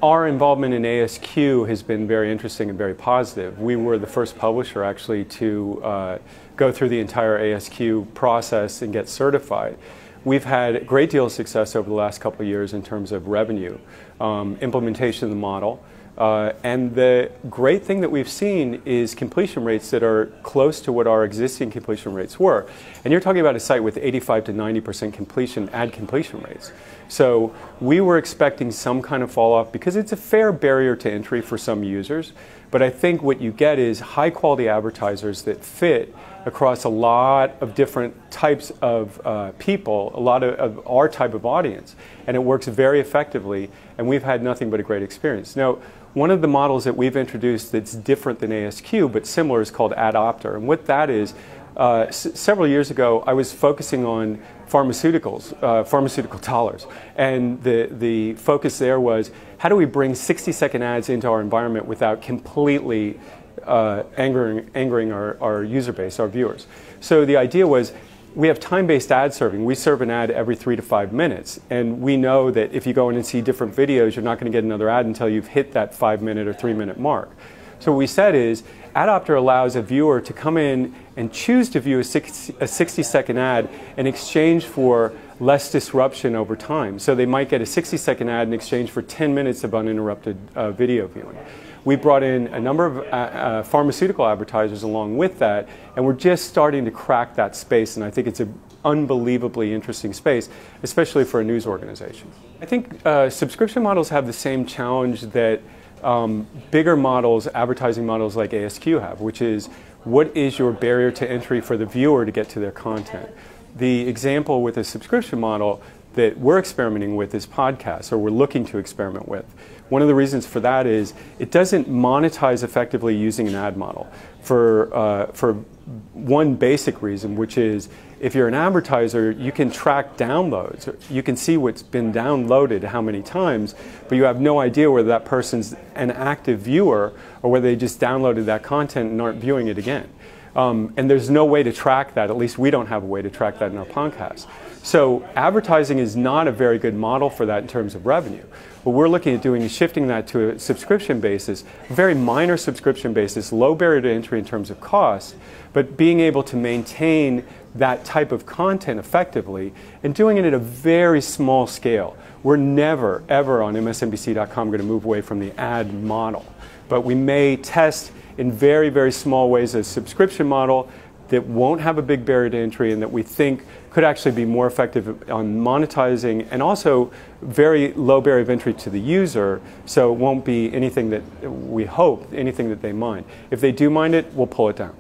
our involvement in ASQ has been very interesting and very positive. We were the first publisher actually to go through the entire ASQ process and get certified. We've had a great deal of success over the last couple of years in terms of revenue, implementation of the model, and the great thing that we've seen is completion rates that are close to what our existing completion rates were. And you're talking about a site with 85 to 90% completion, ad completion rates. So we were expecting some kind of fall off because it's a fair barrier to entry for some users. But I think what you get is high quality advertisers that fit across a lot of different types of people, a lot of our type of audience. And it works very effectively, and we've had nothing but a great experience. Now, one of the models that we've introduced that's different than ASQ but similar is called ad-selector. And what that is, several years ago, I was focusing on pharmaceuticals, pharmaceutical dollars. And the focus there was, how do we bring 60-second ads into our environment without completely angering our user base, our viewers? So the idea was, we have time-based ad serving. We serve an ad every 3 to 5 minutes. And we know that if you go in and see different videos, you're not going to get another ad until you've hit that 5-minute or 3-minute mark. So what we said is, ad-selector allows a viewer to come in and choose to view a 60-second ad in exchange for less disruption over time. So they might get a 60-second ad in exchange for 10 minutes of uninterrupted video viewing. We brought in a number of pharmaceutical advertisers along with that, and we're just starting to crack that space, and I think it's an unbelievably interesting space, especially for a news organization. I think subscription models have the same challenge that bigger models, advertising models like ASQ have, which is, what is your barrier to entry for the viewer to get to their content? The example with a subscription model that we're experimenting with is podcasts, or we're looking to experiment with. One of the reasons for that is it doesn't monetize effectively using an ad model for one basic reason, which is if you're an advertiser, you can track downloads. You can see what's been downloaded how many times, but you have no idea whether that person's an active viewer or whether they just downloaded that content and aren't viewing it again. And there's no way to track that. At least we don't have a way to track that in our podcast. So advertising is not a very good model for that in terms of revenue. What we're looking at doing is shifting that to a subscription basis, a very minor subscription basis, low barrier to entry in terms of cost, but being able to maintain that type of content effectively and doing it at a very small scale. We're never, ever on MSNBC.com going to move away from the ad model, but we may test in very, very small ways a subscription model that won't have a big barrier to entry and that we think could actually be more effective on monetizing, and also very low barrier of entry to the user, so it won't be anything that we hope, anything that they mind. If they do mind it, we'll pull it down.